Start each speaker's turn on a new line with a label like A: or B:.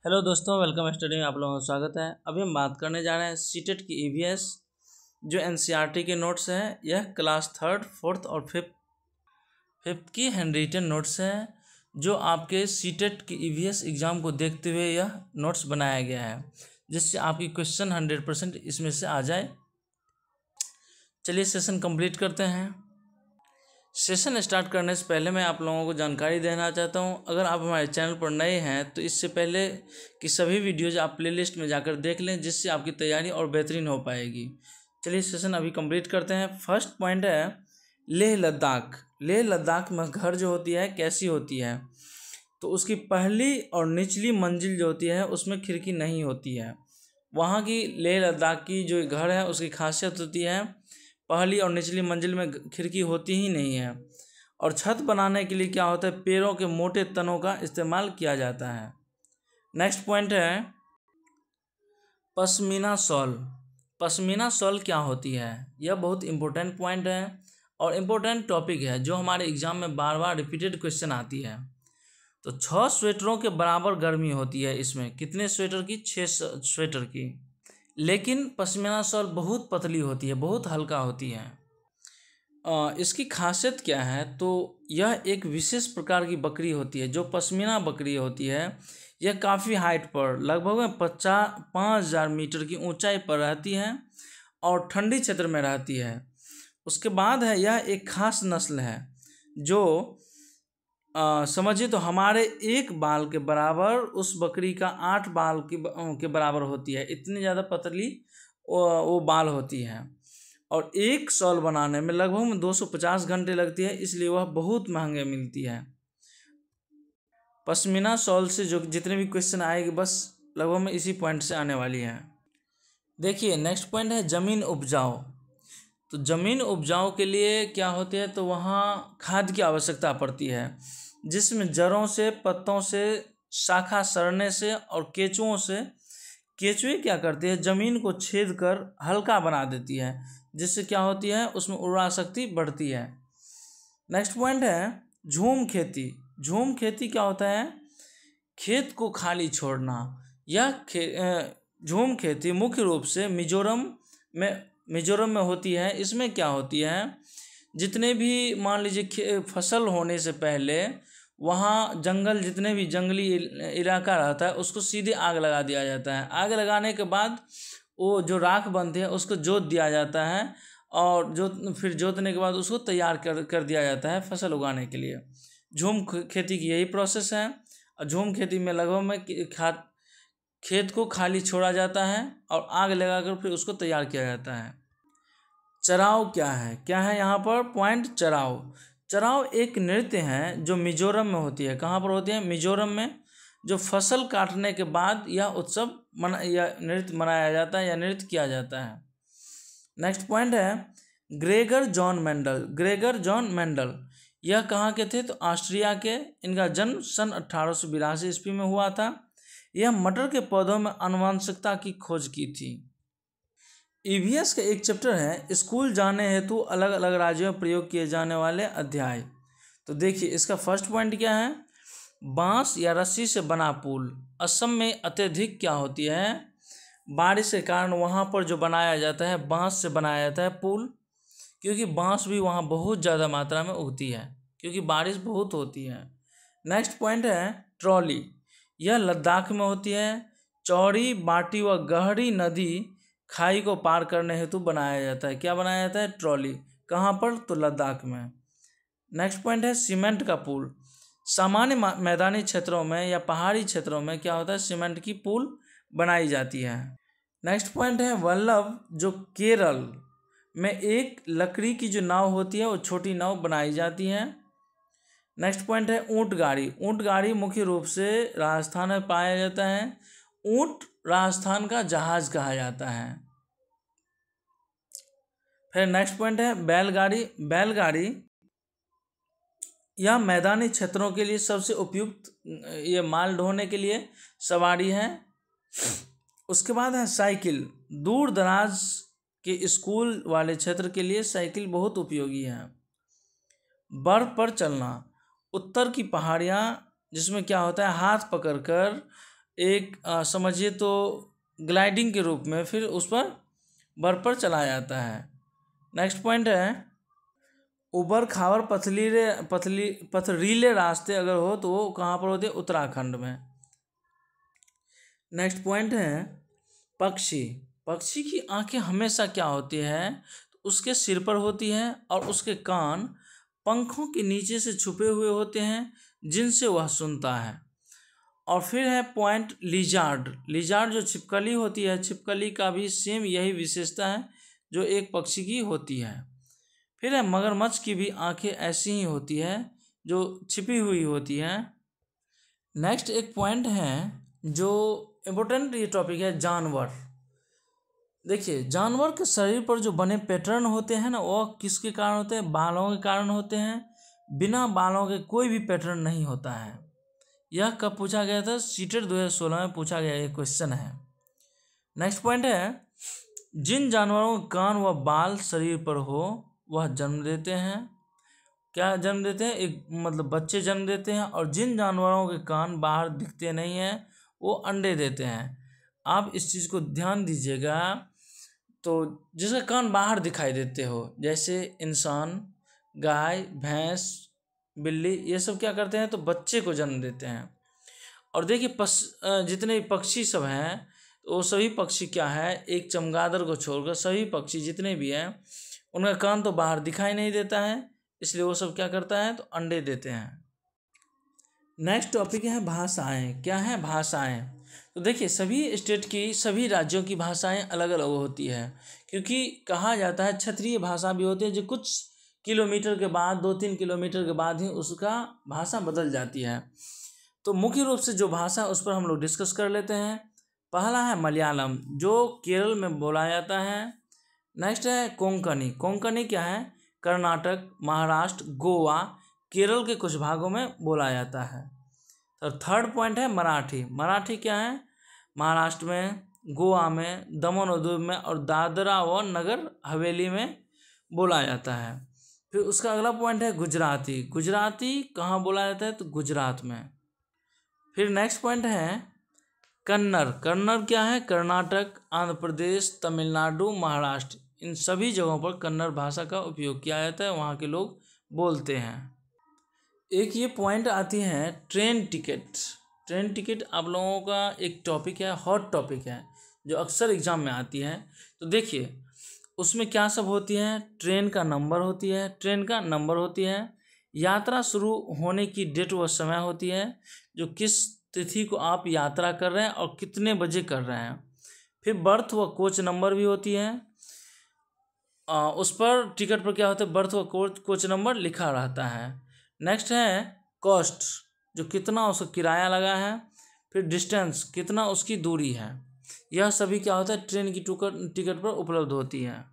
A: Hello दोस्तों, welcome study में आप लोगों का स्वागत है। अभी हम बात करने जा रहे हैं सीटेट की ईवीएस जो एनसीईआरटी के नोट्स हैं। यह क्लास 3, 4 और 5th की हैंड रिटन नोट्स हैं जो आपके सीटेट की ईवीएस एग्ज़ाम को देखते हुए यह नोट्स बनाया गया है, जिससे आपकी क्वेश्चन 100% इसमें से आ जाए। चलिए सेशन कंप्लीट करते हैं। सेशन स्टार्ट करने से पहले मैं आप लोगों को जानकारी देना चाहता हूं, अगर आप हमारे चैनल पर नए हैं तो इससे पहले कि सभी वीडियोज आप प्लेलिस्ट में जाकर देख लें, जिससे आपकी तैयारी और बेहतरीन हो पाएगी। चलिए सेशन अभी कंप्लीट करते हैं। फर्स्ट पॉइंट है लेह लद्दाख। लेह लद्दाख में घर जो होती है कैसी होती है, तो उसकी पहली और निचली मंजिल जो होती है उसमें खिड़की नहीं होती है। वहाँ की लेह लद्दाख की जो घर है उसकी खासियत होती है पहली और निचली मंजिल में खिड़की होती ही नहीं है। और छत बनाने के लिए क्या होता है, पेड़ों के मोटे तनों का इस्तेमाल किया जाता है। नेक्स्ट पॉइंट है पश्मीना शॉल। पश्मीना शॉल क्या होती है, यह बहुत इंपॉर्टेंट पॉइंट है और इम्पोर्टेंट टॉपिक है जो हमारे एग्जाम में बार बार रिपीटेड क्वेश्चन आती है। तो 6 स्वेटरों के बराबर गर्मी होती है इसमें। कितने स्वेटर की? 6 स्वेटर की। लेकिन पश्मीना शॉल बहुत पतली होती है, बहुत हल्का होती है। इसकी खासियत क्या है, तो यह एक विशेष प्रकार की बकरी होती है। जो पश्मीना बकरी होती है यह काफ़ी हाइट पर लगभग 5,000 मीटर की ऊंचाई पर रहती है और ठंडी क्षेत्र में रहती है। उसके बाद है यह एक खास नस्ल है जो समझिए तो हमारे एक बाल के बराबर उस बकरी का 8 बाल के बराबर होती है। इतनी ज़्यादा पतली वो बाल होती है और एक शॉल बनाने में लगभग 250 घंटे लगती है, इसलिए वह बहुत महंगे मिलती है। पश्मीना शॉल से जो जितने भी क्वेश्चन आएंगे बस लगभग में इसी पॉइंट से आने वाली है। देखिए नेक्स्ट पॉइंट है ज़मीन उपजाऊ। तो ज़मीन उपजाऊ के लिए क्या होती है, तो वहाँ खाद की आवश्यकता पड़ती है, जिसमें जड़ों से, पत्तों से, शाखा सड़ने से और केंचुओं से। केंचुए क्या करती है, ज़मीन को छेद कर हल्का बना देती है, जिससे क्या होती है उसमें उर्वरा शक्ति बढ़ती है। नेक्स्ट पॉइंट है झूम खेती। झूम खेती क्या होता है, खेत को खाली छोड़ना। यह झूम खेती मुख्य रूप से मिजोरम में होती है। इसमें क्या होती है, जितने भी मान लीजिए फसल होने से पहले वहाँ जंगल, जितने भी जंगली इलाका रहता है उसको सीधे आग लगा दिया जाता है। आग लगाने के बाद वो जो राख बनती है उसको जोत दिया जाता है और फिर जोतने के बाद उसको तैयार कर दिया जाता है फसल उगाने के लिए। झूम खेती की यही प्रोसेस है। और झूम खेती में लगभग में खेत को खाली छोड़ा जाता है और आग लगाकर फिर उसको तैयार किया जाता है। चराव क्या है यहाँ पर पॉइंट। चराव एक नृत्य है जो मिजोरम में होती है। कहाँ पर होती है? मिजोरम में। जो फसल काटने के बाद यह उत्सव नृत्य मनाया जाता है या नृत्य किया जाता है। नेक्स्ट पॉइंट है Gregor John Mendel. Gregor John Mendel यह कहाँ के थे, तो ऑस्ट्रिया के। इनका जन्म सन 1882 ईस्वी में हुआ था। यह मटर के पौधों में आनुवंशिकता की खोज की थी। ईवीएस का एक चैप्टर है स्कूल जाने हेतु अलग अलग राज्यों में प्रयोग किए जाने वाले अध्याय। तो देखिए इसका फर्स्ट पॉइंट क्या है, बांस या रस्सी से बना पुल। असम में अत्यधिक क्या होती है, बारिश के कारण वहाँ पर जो बनाया जाता है बांस से बनाया जाता है पुल, क्योंकि बांस भी वहाँ बहुत ज़्यादा मात्रा में उगती है क्योंकि बारिश बहुत होती है। नेक्स्ट पॉइंट है ट्रॉली। यह लद्दाख में होती है। चौड़ी, बाटी व गहरी नदी खाई को पार करने हेतु बनाया जाता है। क्या बनाया जाता है? ट्रॉली। कहाँ पर? तो लद्दाख में। नेक्स्ट पॉइंट है सीमेंट का पुल। सामान्य मैदानी क्षेत्रों में या पहाड़ी क्षेत्रों में क्या होता है, सीमेंट की पुल बनाई जाती है। नेक्स्ट पॉइंट है वल्लभ, जो केरल में एक लकड़ी की जो नाव होती है वो छोटी नाव बनाई जाती है। नेक्स्ट पॉइंट है ऊंट गाड़ी। ऊंट गाड़ी मुख्य रूप से राजस्थान में पाया जाता है। ऊंट राजस्थान का जहाज कहा जाता है। फिर नेक्स्ट पॉइंट है बैलगाड़ी। बैलगाड़ी यह मैदानी क्षेत्रों के लिए सबसे उपयुक्त, ये माल ढोने के लिए सवारी है। उसके बाद है साइकिल। दूर दराज के स्कूल वाले क्षेत्र के लिए साइकिल बहुत उपयोगी है। बर्फ पर चलना। उत्तर की पहाड़ियाँ जिसमें क्या होता है हाथ पकड़कर एक समझिए तो ग्लाइडिंग के रूप में फिर उस पर बर्फ पर चलाया जाता है। नेक्स्ट पॉइंट है ऊबड़ खाबड़ पथरीले रास्ते अगर हो तो वो कहाँ पर होते हैं? उत्तराखंड में। नेक्स्ट पॉइंट है पक्षी। पक्षी की आंखें हमेशा क्या होती है? तो उसके सिर पर होती है और उसके कान पंखों के नीचे से छुपे हुए होते हैं जिनसे वह सुनता है। और फिर है पॉइंट लिजार्ड। लिजार्ड जो छिपकली होती है, छिपकली का भी सेम यही विशेषता है जो एक पक्षी की होती है। फिर है मगरमच्छ की भी आंखें ऐसी ही होती है जो छिपी हुई होती हैं। नेक्स्ट एक पॉइंट है जो इम्पोर्टेंट ये टॉपिक है जानवर। देखिए जानवर के शरीर पर जो बने पैटर्न होते हैं ना, वो किसके कारण होते हैं? बालों के कारण होते हैं। बिना बालों के कोई भी पैटर्न नहीं होता है। यह कब पूछा गया था? सीटेट 2016 में पूछा गया ये क्वेश्चन है। नेक्स्ट पॉइंट है जिन जानवरों के कान व बाल शरीर पर हो वह जन्म देते हैं। क्या जन्म देते हैं? एक मतलब बच्चे जन्म देते हैं। और जिन जानवरों के कान बाहर दिखते नहीं हैं वो अंडे देते हैं। आप इस चीज़ को ध्यान दीजिएगा। तो जिसका कान बाहर दिखाई देते हो जैसे इंसान, गाय, भैंस, बिल्ली, ये सब क्या करते हैं? तो बच्चे को जन्म देते हैं। और देखिए जितने पक्षी सब हैं तो वो सभी पक्षी क्या है, एक चमगादड़ को छोड़कर सभी पक्षी जितने भी हैं उनका कान तो बाहर दिखाई नहीं देता है, इसलिए वो सब क्या करता है? तो अंडे देते हैं। नेक्स्ट टॉपिक है भाषाएं। क्या है? भाषाएं। तो देखिए सभी स्टेट की, सभी राज्यों की भाषाएं अलग अलग होती है, क्योंकि कहा जाता है क्षेत्रीय भाषा भी होती है जो कुछ किलोमीटर के बाद, 2-3 किलोमीटर के बाद ही उसका भाषा बदल जाती है। तो मुख्य रूप से जो भाषा उस पर हम लोग डिस्कस कर लेते हैं। पहला है मलयालम जो केरल में बोला जाता है। नेक्स्ट है कोंकणी। कोंकणी क्या है? कर्नाटक, महाराष्ट्र, गोवा, केरल के कुछ भागों में बोला जाता है। तो थर्ड पॉइंट है मराठी। मराठी क्या है? महाराष्ट्र में, गोवा में, दमन और दीव में और दादरा व नगर हवेली में बोला जाता है। फिर उसका अगला पॉइंट है गुजराती। गुजराती कहाँ बोला जाता है? तो गुजरात में। फिर नेक्स्ट पॉइंट है कन्नड़। कन्नड़ क्या है? कर्नाटक, आंध्र प्रदेश, तमिलनाडु, महाराष्ट्र, इन सभी जगहों पर कन्नड़ भाषा का उपयोग किया जाता है, वहाँ के लोग बोलते हैं। एक ये पॉइंट आती है ट्रेन टिकट। ट्रेन टिकट आप लोगों का एक टॉपिक है, हॉट टॉपिक है, जो अक्सर एग्जाम में आती है। तो देखिए उसमें क्या सब होती है? ट्रेन का नंबर होती है, ट्रेन का नंबर होती है, यात्रा शुरू होने की डेट व समय होती है, जो किस तिथि को आप यात्रा कर रहे हैं और कितने बजे कर रहे हैं। फिर बर्थ व कोच नंबर भी होती है। उस पर टिकट पर क्या होता है? बर्थ व कोच नंबर लिखा रहता है। नेक्स्ट है कॉस्ट, जो कितना उसका किराया लगा है। फिर डिस्टेंस, कितना उसकी दूरी है। यह सभी क्या होता है? ट्रेन की टिकट पर उपलब्ध होती है।